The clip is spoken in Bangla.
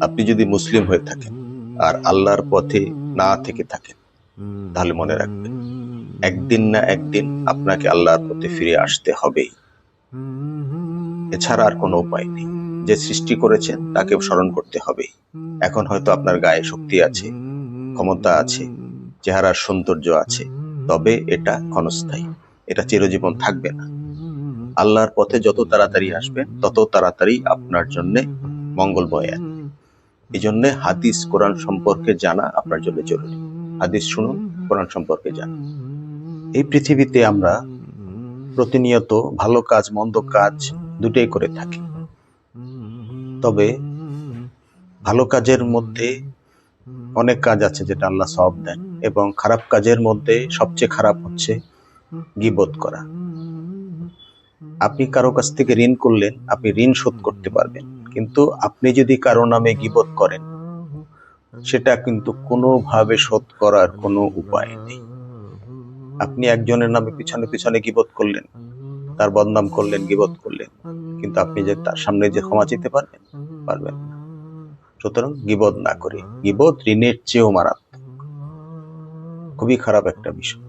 আপনি যদি মুসলিম হয়ে থাকেন আর আল্লাহর পথে না থেকে থাকেন, তাহলে মনে রাখবেন একদিন না একদিন আপনাকে আল্লাহর পথে ফিরে আসতে হবেই। এছাড়া আর কোনো উপায় নেই। যে সৃষ্টি করেছেন তাকে স্মরণ করতে হবেই। এখন হয়তো আপনার গায়ে শক্তি আছে, ক্ষমতা আছে, চেহারার সৌন্দর্য আছে, তবে এটা ক্ষণস্থায়ী, এটা চিরজীবন থাকবে না। আল্লাহর পথে যত তাড়াতাড়ি আসবেন তত তাড়াতাড়ি আপনার জন্য মঙ্গলময় আছে। এই জন্য হাদিস কোরআন সম্পর্কে জানা আপনার জন্য জরুরি। হাদিস শুনুন, কোরআন সম্পর্কে জানুন। এই পৃথিবীতে আমরা প্রতিনিয়ত ভালো কাজ মন্দ কাজ দুটোই করে থাকি, তবে ভালো কাজের মধ্যে অনেক কাজ আছে যেটা আল্লাহ সওয়াব দেন, এবং খারাপ কাজের মধ্যে সবচেয়ে খারাপ হচ্ছে গীবত করা। আপনি কারো কাছ থেকে ঋণ করলেন, আপনি ঋণ শোধ করতে পারবেন, কিন্তু আপনি যদি কারো নামে গীবত করেন, সেটা কিন্তু কোনোভাবে শোধ করার কোনো উপায় নেই। আপনি একজনের নামে পিছনে পিছনে গীবত করলেন, তার বদনাম করলেন, গীবত করলেন, কিন্তু আপনি যে তার সামনে যে ক্ষমা চেতে পারবেন না। সুতরাং গীবত না করে, গীবত ঋণের চেয়েও মারাত্মক, খুবই খারাপ একটা বিষয়।